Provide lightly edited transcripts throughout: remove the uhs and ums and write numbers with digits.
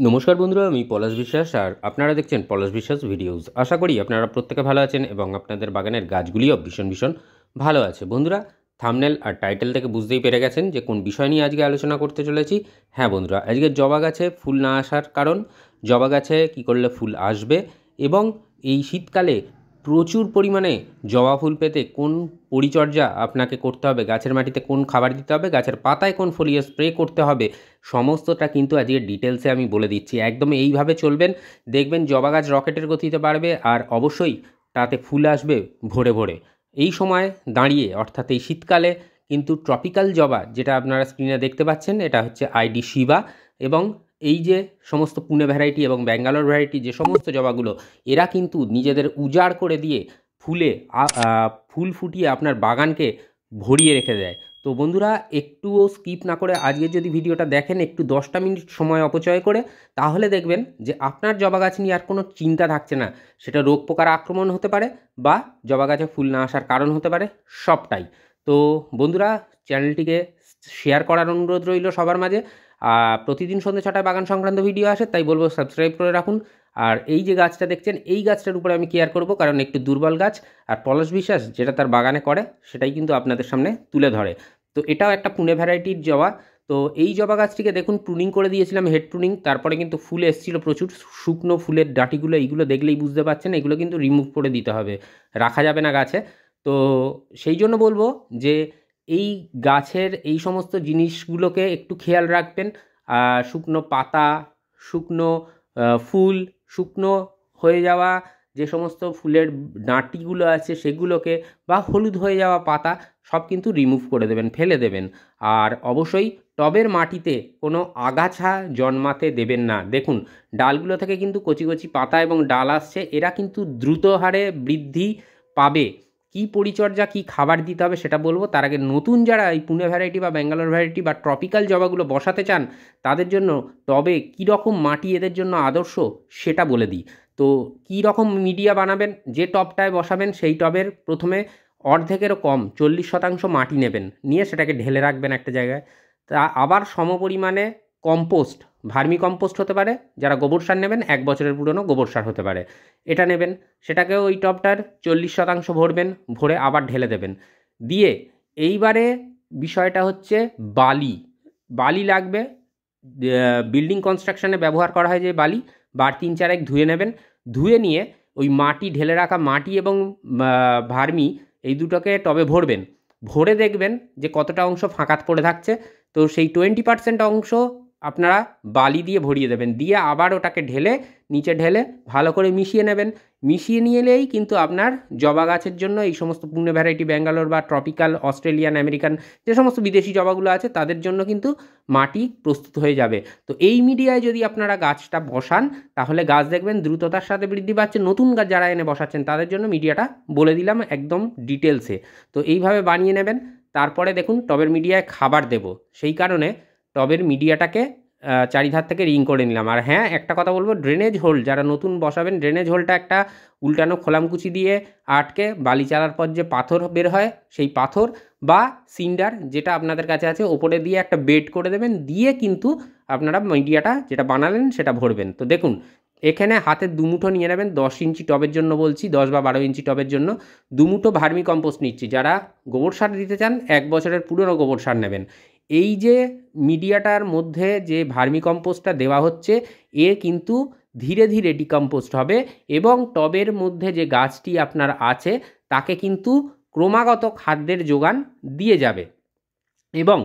নমস্কার বন্ধুরা, আমি পলাশ বিশ্বাস আর আপনারা দেখছেন পলাশ বিশ্বাস ভিডিওস। আশা করি আপনারা প্রত্যেকে ভালো আছেন এবং আপনাদের বাগানের গাছগুলিও ভীষণ ভীষণ ভালো আছে। বন্ধুরা, থাম্বনেল আর টাইটেল থেকে বুঝতেই পেরে গেছেন যে কোন বিষয় নিয়ে আজকে আলোচনা করতে চলেছি। হ্যাঁ বন্ধুরা, আজকে জবা গাছে ফুল না আসার কারণ, জবা গাছে কী করলে ফুল আসবে এবং এই শীতকালে প্রচুর পরিমাণে জবা ফুল পেতে কোন পরিচর্যা আপনাকে করতে হবে, গাছের মাটিতে কোন খাবার দিতে হবে, গাছের পাতায় কোন ফলিয়ে স্প্রে করতে হবে, সমস্তটা কিন্তু আজকে ডিটেলসে আমি বলে দিচ্ছি। একদম এইভাবে চলবেন, দেখবেন জবা গাছ রকেটের গতিতে বাড়বে আর অবশ্যই তাতে ফুল আসবে ভরে ভরে। এই সময় দাঁড়িয়ে অর্থাৎ এই শীতকালে কিন্তু ট্রপিক্যাল জবা, যেটা আপনারা স্ক্রিনে দেখতে পাচ্ছেন, এটা হচ্ছে আইডি শিবা, এবং এই যে সমস্ত পুনে ভ্যারাইটি এবং ব্যাঙ্গালোর ভ্যারাইটি যে সমস্ত জবাগুলো, এরা কিন্তু নিজেদের উজাড় করে দিয়ে ফুলে ফুল ফুটিয়ে আপনার বাগানকে ভরিয়ে রেখে দেয়। তো বন্ধুরা, একটুও স্কিপ না করে আজকের যদি ভিডিওটা দেখেন একটু 10টা মিনিট সময় অপচয় করে, তাহলে দেখবেন যে আপনার জবা গাছ নিয়ে আর কোনো চিন্তা থাকছে না। সেটা রোগ পোকার আক্রমণ হতে পারে বা জবা গাছে ফুল না আসার কারণ হতে পারে, সবটাই। তো বন্ধুরা, চ্যানেলটিকে শেয়ার করার অনুরোধ রইল সবার মাঝে। প্রতিদিন সন্ধ্যে 6টায় বাগান সংক্রান্ত ভিডিও আসে, তাই বলবো সাবস্ক্রাইব করে রাখুন। আর এই যে গাছটা দেখছেন, এই গাছটার উপরে আমি কেয়ার করব, কারণ একটু দুর্বল গাছ, আর পলাশ বিশ্বাস যেটা তার বাগানে করে সেটাই কিন্তু আপনাদের সামনে তুলে ধরে। তো এটাও একটা পুনে ভ্যারাইটির জবা। তো এই জবা গাছটিকে দেখুন, প্রুনিং করে দিয়েছিলাম, হেড প্রুনিং, তারপরে কিন্তু ফুল এসেছিলো প্রচুর। শুকনো ফুলের ডাঁটিগুলো, এইগুলো দেখলেই বুঝতে পারছেন, এগুলো কিন্তু রিমুভ করে দিতে হবে, রাখা যাবে না গাছে। তো সেই জন্য বলবো যে এই গাছের এই সমস্ত জিনিসগুলোকে একটু খেয়াল রাখবেন। শুকনো পাতা, শুকনো ফুল, শুকনো হয়ে যাওয়া যে সমস্ত ফুলের ডাঁটিগুলো আছে সেগুলোকে, বা হলুদ হয়ে যাওয়া পাতা, সব কিন্তু রিমুভ করে দেবেন, ফেলে দেবেন। আর অবশ্যই টবের মাটিতে কোনো আগাছা জন্মাতে দেবেন না। দেখুন, ডালগুলো থেকে কিন্তু কচি কচি পাতা এবং ডাল আসছে, এরা কিন্তু দ্রুত হারে বৃদ্ধি পাবে। কী পরিচর্যা, কী খাবার দিতে হবে সেটা বলবো। তার আগে নতুন যারা এই পুনে ভ্যারাইটি বা ব্যাঙ্গালোর ভ্যারাইটি বা ট্রপিক্যাল জবাগুলো বসাতে চান, তাদের জন্য টবে কী রকম মাটি এদের জন্য আদর্শ সেটা বলে দিই। তো কী রকম মিডিয়া বানাবেন, যে টবটায় বসাবেন সেই টবের প্রথমে অর্ধেকেরও কম 40% মাটি নেবেন, নিয়ে সেটাকে ঢেলে রাখবেন একটা জায়গায়। তা আবার সমপরিমাণে কম্পোস্ট, ভার্মি কম্পোস্ট হতে পারে, যারা গোবর সার নেবেন 1 বছরের পুরনো গোবর সার হতে পারে, এটা নেবেন। সেটাকেও ওই টবটার 40% ভরবেন, ভরে আবার ঢেলে দেবেন। দিয়ে এইবারে বিষয়টা হচ্ছে বালি। বালি লাগবে, বিল্ডিং কনস্ট্রাকশানে ব্যবহার করা হয় যে বালি, বার 3-4 ধুয়ে নেবেন। ধুয়ে নিয়ে ওই মাটি, ঢেলে রাখা মাটি এবং ভার্মি, এই দুটোকে টবে ভরবেন। ভরে দেখবেন যে কতটা অংশ ফাঁকা পড়ে থাকছে। তো সেই 20% অংশ আপনারা বালি দিয়ে ভরিয়ে দেবেন, দিয়ে আবার ওটাকে ঢেলে, নিচে ঢেলে ভালো করে মিশিয়ে নেবেন। মিশিয়ে নিয়ে এলেই কিন্তু আপনার জবা গাছের জন্য এই সমস্ত পুনে ভ্যারাইটি, ব্যাঙ্গালোর বা ট্রপিক্যাল, অস্ট্রেলিয়ান, আমেরিকান যে সমস্ত বিদেশি জবাগুলো আছে, তাদের জন্য কিন্তু মাটি প্রস্তুত হয়ে যাবে। তো এই মিডিয়ায় যদি আপনারা গাছটা বসান, তাহলে গাছ দেখবেন দ্রুততার সাথে বৃদ্ধি পাচ্ছে। নতুন গাছ যারা এনে বসাচ্ছেন তাদের জন্য মিডিয়াটা বলে দিলাম একদম ডিটেলসে। তো এইভাবে বানিয়ে নেবেন। তারপরে দেখুন, টবের মিডিয়ায় খাবার দেব, সেই কারণে টবের মিডিয়াটাকে চারিধার থেকে রিং করে নিলাম। আর হ্যাঁ, একটা কথা বলবো, ড্রেনেজ হোল যারা নতুন বসাবেন, ড্রেনেজ হোলটা একটা উল্টানো খোলামকুচি দিয়ে আটকে, বালি চালার পর যে পাথর বের হয় সেই পাথর বা সিন্ডার যেটা আপনাদের কাছে আছে, ওপরে দিয়ে একটা বেড করে দেবেন, দিয়ে কিন্তু আপনারা মিডিয়াটা যেটা বানালেন সেটা ভরবেন। তো দেখুন, এখানে হাতে 2 মুঠো নিয়ে নেবেন, 10 ইঞ্চি টবের জন্য বলছি, 10 বা 12 ইঞ্চি টবের জন্য 2 মুঠো ভার্মি কম্পোস্ট নিচ্ছি। যারা গোবর সার দিতে চান 1 বছরের পুরনো গোবর সার নেবেন। এই যে মিডিয়াটার মধ্যে যে ভার্মি কম্পোস্টটা দেওয়া হচ্ছে, এ কিন্তু ধীরে ধীরে ডিকম্পোস্ট হবে এবং টবের মধ্যে যে গাছটি আপনার আছে তাকে কিন্তু ক্রমাগত খাদ্যের যোগান দিয়ে যাবে। এবং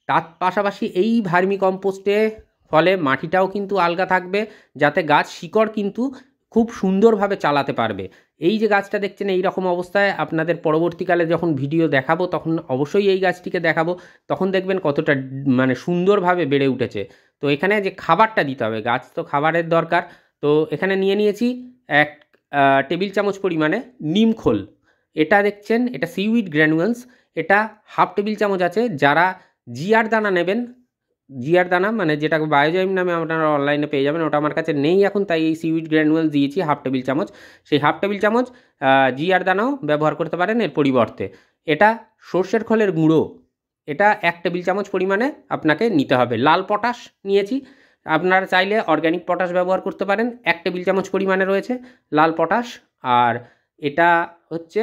তার পাশাপাশি এই ভার্মি কম্পোস্টে ফলে মাটিটাও কিন্তু আলগা থাকবে, যাতে গাছ শিকড় কিন্তু খুব সুন্দরভাবে চালাতে পারবে। এই যে গাছটা দেখছেন এই রকম অবস্থায়, আপনাদের পরবর্তীকালে যখন ভিডিও দেখাবো তখন অবশ্যই এই গাছটিকে দেখাবো, তখন দেখবেন কতটা মানে সুন্দরভাবে বেড়ে উঠেছে। তো এখানে যে খাবারটা দিতে হবে, গাছ তো খাবারের দরকার। তো এখানে নিয়ে নিয়েছি 1 টেবিল চামচ পরিমাণে নিমখোল। এটা দেখছেন, এটা সিউইড গ্র্যানুয়ালস, এটা হাফ টেবিল চামচ আছে। যারা জিয়ার দানা নেবেন, জিয়ার দানা মানে যেটা বায়োজাইম নামে আপনারা অনলাইনে পেয়ে যাবেন, ওটা আমার কাছে নেই এখন, তাই এই সিউইড গ্র্যানুয়ালস দিয়েছি হাফ টেবিল চামচ। সেই হাফ টেবিল চামচ জিয়ার দানাও ব্যবহার করতে পারেন এর পরিবর্তে। এটা সর্ষের খোলের গুঁড়ো, এটা 1 টেবিল চামচ পরিমাণে আপনাকে নিতে হবে। লাল পটাশ নিয়েছি আপনারা চাইলে অর্গ্যানিক পটাশ ব্যবহার করতে পারেন, 1 টেবিল চামচ পরিমাণে রয়েছে লাল পটাশ। আর এটা হচ্ছে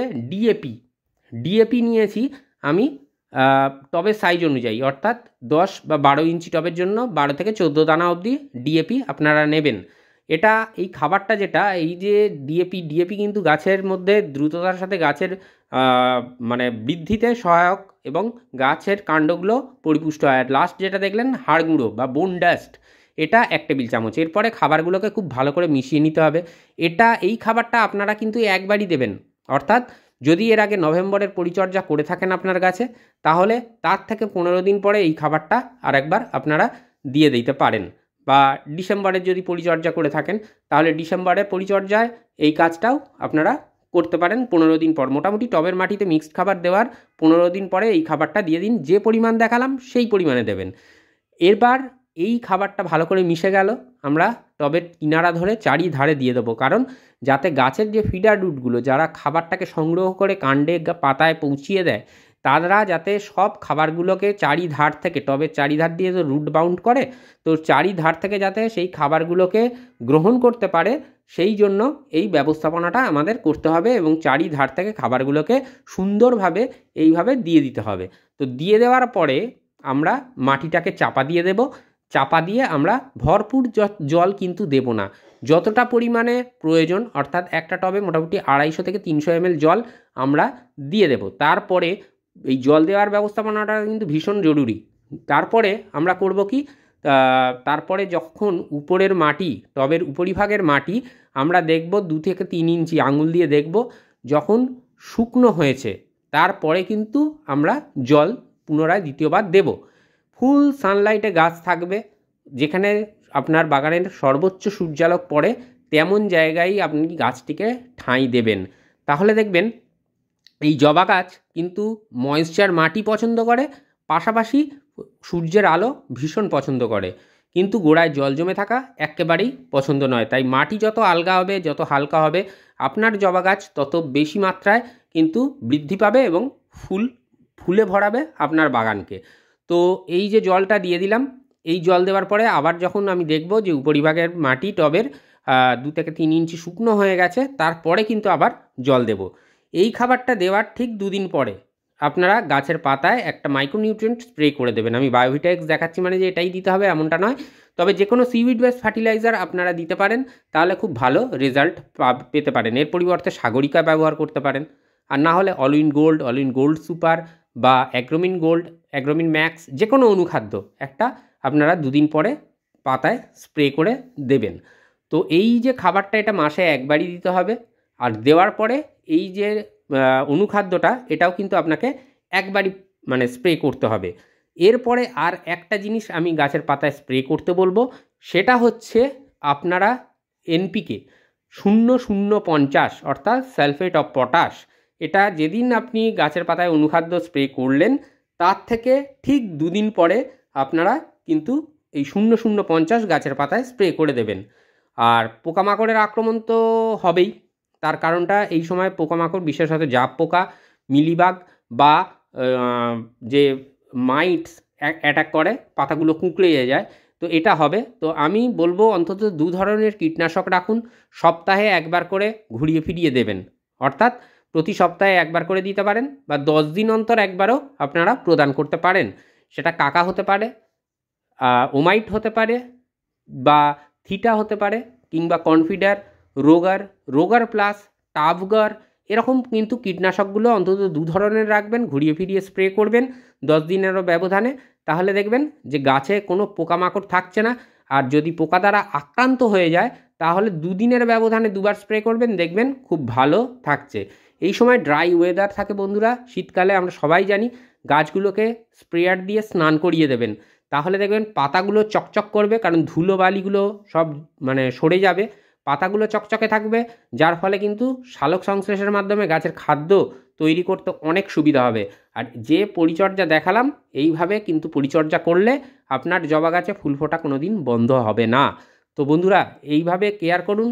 ডিএপি নিয়েছি আমি টবের সাইজ অনুযায়ী, অর্থাৎ 10 বা 12 ইঞ্চি টবের জন্য 12 থেকে 14 দানা অবধি ডিএপি আপনারা নেবেন। এটা এই খাবারটা যেটা এই যে ডিএপি কিন্তু গাছের মধ্যে দ্রুততার সাথে গাছের মানে বৃদ্ধিতে সহায়ক এবং গাছের কাণ্ডগুলো পরিপুষ্ট হয়। আর লাস্ট যেটা দেখলেন হাড় গুঁড়ো বা বোন ডাস্ট, এটা 1 টেবিল চামচ। এরপরে খাবারগুলোকে খুব ভালো করে মিশিয়ে নিতে হবে। এই খাবারটা আপনারা কিন্তু একবারই দেবেন, অর্থাৎ যদি এর আগে নভেম্বরের পরিচর্যা করে থাকেন আপনার গাছে, তাহলে তার থেকে 15 দিন পরে এই খাবারটা আরেকবার আপনারা দিয়ে দিতে পারেন। বা ডিসেম্বরের যদি পরিচর্যা করে থাকেন, তাহলে ডিসেম্বরের পরিচর্যায় এই কাজটাও আপনারা করতে পারেন 15 দিন পর। মোটামুটি টবের মাটিতে মিক্সড খাবার দেওয়ার 15 দিন পরে এই খাবারটা দিয়ে দিন। যে পরিমাণ দেখালাম সেই পরিমাণে দেবেন। এরবার এই খাবারটা ভালো করে মিশে গেল, আমরা টবের কিনারা ধরে চারিধারে দিয়ে দেবো, কারণ যাতে গাছের যে ফিডার রুটগুলো যারা খাবারটাকে সংগ্রহ করে কাণ্ডে পাতায় পৌঁছিয়ে দেয়, তারা যাতে সব খাবারগুলোকে চারিধার থেকে, টবের চারিধার দিয়ে তো রুট বাউন্ড করে, তো চারিধার থেকে যাতে সেই খাবারগুলোকে গ্রহণ করতে পারে, সেই জন্য এই ব্যবস্থাপনাটা আমাদের করতে হবে এবং চারিধার থেকে খাবারগুলোকে সুন্দরভাবে এইভাবে দিয়ে দিতে হবে। তো দিয়ে দেওয়ার পরে আমরা মাটিটাকে চাপা দিয়ে দেব। চাপা দিয়ে আমরা ভরপুর জল কিন্তু দেব না, যতটা পরিমাণে প্রয়োজন, অর্থাৎ একটা টবে মোটামুটি 250 থেকে 300 ml জল আমরা দিয়ে দেব। তারপরে এই জল দেওয়ার ব্যবস্থাপনাটা কিন্তু ভীষণ জরুরি। তারপরে আমরা করব কি, তারপরে যখন উপরের মাটি, টবের উপরিভাগের মাটি আমরা দেখব 2 থেকে 3 ইঞ্চি আঙুল দিয়ে দেখব, যখন শুকনো হয়েছে তারপরে কিন্তু আমরা জল পুনরায় দ্বিতীয়বার দেব। ফুল সানলাইটে গাছ থাকবে, যেখানে আপনার বাগানের সর্বোচ্চ সূর্যালোক পড়ে তেমন জায়গায় আপনি গাছটিকে ঠাঁই দেবেন। তাহলে দেখবেন এই জবা গাছ কিন্তু ময়েশ্চার মাটি পছন্দ করে, পাশাপাশি সূর্যের আলো ভীষণ পছন্দ করে, কিন্তু গোড়ায় জল জমে থাকা একেবারেই পছন্দ নয়। তাই মাটি যত আলগা হবে, যত হালকা হবে, আপনার জবা গাছ তত বেশি মাত্রায় কিন্তু বৃদ্ধি পাবে এবং ফুলে ভরাবে আপনার বাগানকে। তো এই যে জলটা দিয়ে দিলাম, এই জল দেওয়ার পরে আবার যখন আমি দেখব যে উপরিভাগের মাটি টবের 2 থেকে 3 ইঞ্চি শুকনো হয়ে গেছে, তারপরে কিন্তু আবার জল দেব। এই খাবারটা দেওয়ার ঠিক 2 দিন পরে আপনারা গাছের পাতায় একটা মাইক্রোনিউট্রিয়েন্ট স্প্রে করে দেবেন। আমি বায়োভিটা এক্স দেখাচ্ছি মানে যে এটাই দিতে হবে এমনটা নয়, তবে যে কোনো সিউইড বেস ফার্টিলাইজার আপনারা দিতে পারেন, তাহলে খুব ভালো রেজাল্ট পেতে পারেন। এর পরিবর্তে সাগরিকা ব্যবহার করতে পারেন, আর না হলে অল ইন গোল্ড সুপার বা অ্যাগ্রোমিন ম্যাক্স, যে কোনো অনুখাদ্য একটা আপনারা 2 দিন পরে পাতায় স্প্রে করে দেবেন। তো এই যে খাবারটা, এটা মাসে একবারই দিতে হবে। আর দেওয়ার পরে এই যে অনুখাদ্যটা, এটাও কিন্তু আপনাকে একবারই মানে স্প্রে করতে হবে। এরপরে আর একটা জিনিস আমি গাছের পাতায় স্প্রে করতে বলবো, সেটা হচ্ছে আপনারা এনপিকে 0050 অর্থাৎ সালফেট অফ পটাশ। এটা যেদিন আপনি গাছের পাতায় অনুখাদ্য স্প্রে করলেন, তার থেকে ঠিক 2 দিন পরে আপনারা কিন্তু এই 0050 গাছের পাতায় স্প্রে করে দেবেন। আর পোকামাকড়ের আক্রমণ তো হবেই, তার কারণটা এই সময় পোকামাকড়, বিশেষত জাপ পোকা, মিলিবাগ বা যে মাইটস অ্যাটাক করে, পাতাগুলো কুঁকড়ে যায়, তো এটা হবে। তো আমি বলবো অন্তত 2 ধরনের কীটনাশক রাখুন, সপ্তাহে একবার করে ঘুরিয়ে ফিরিয়ে দেবেন, অর্থাৎ প্রতি সপ্তাহে একবার করে দিতে পারেন বা 10 দিন অন্তর একবারও আপনারা প্রদান করতে পারেন। সেটা কাকা হতে পারে, ওমাইট হতে পারে, বা থিটা হতে পারে, কিংবা কনফিডার, রোগার প্লাস, টাভগার, এরকম কিন্তু কীটনাশকগুলো অন্তত 2 ধরনের রাখবেন, ঘুরিয়ে ফিরিয়ে স্প্রে করবেন 10 দিনেরও ব্যবধানে। তাহলে দেখবেন যে গাছে কোনো পোকামাকড় থাকছে না। আর যদি পোকা দ্বারা আক্রান্ত হয়ে যায়, তাহলে 2 দিনের ব্যবধানে 2 বার স্প্রে করবেন, দেখবেন খুব ভালো থাকছে। এই সময় ড্রাই ওয়েদার থাকে বন্ধুরা, শীতকালে আমরা সবাই জানি, গাছগুলোকে স্প্রেয়ার দিয়ে স্নান করিয়ে দেবেন, তাহলে দেখবেন পাতাগুলো চকচক করবে, কারণ ধুলোবালিগুলো সব মানে সরে যাবে, পাতাগুলো চকচকে থাকবে, যার ফলে কিন্তু সালোক সংশ্লেষের মাধ্যমে গাছের খাদ্য তৈরি করতে অনেক সুবিধা হবে। আর যে পরিচর্যা দেখালাম, এইভাবে কিন্তু পরিচর্যা করলে আপনার জবা গাছে ফুল ফোটা কোনো দিন বন্ধ হবে না। তো বন্ধুরা, এইভাবে কেয়ার করুন।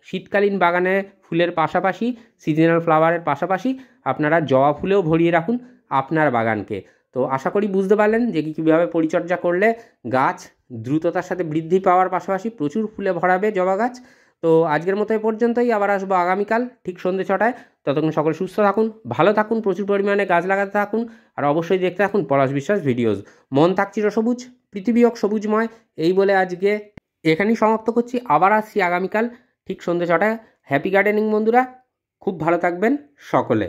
শীতকালীন বাগানে ফুলের পাশাপাশি, সিজনাল ফ্লাওয়ারের পাশাপাশি আপনারা জবা ফুলেও ভরিয়ে রাখুন আপনার বাগানকে। তো আশা করি বুঝতে পারলেন যে কীভাবে পরিচর্যা করলে গাছ দ্রুততার সাথে বৃদ্ধি পাওয়ার পাশাপাশি প্রচুর ফুলে ভরাবে জবা গাছ। তো আজকের মতো এ পর্যন্তই, আবার আসবো আগামীকাল ঠিক সন্ধ্যে 6টায়। ততক্ষণ সকলে সুস্থ থাকুন, ভালো থাকুন, প্রচুর পরিমাণে গাছ লাগাতে থাকুন, আর অবশ্যই দেখতে থাকুন পলাশ বিশ্বাস ভিডিওস। মন থাক চিরসবুজ, পৃথিবী হোক সবুজময়, এই বলে আজকে এখানেই সমাপ্ত করছি। আবার আসছি আগামীকাল ঠিক সন্ধ্যে 6টায়। হ্যাপি গার্ডেনিং বন্ধুরা, খুব ভালো থাকবেন সকলে।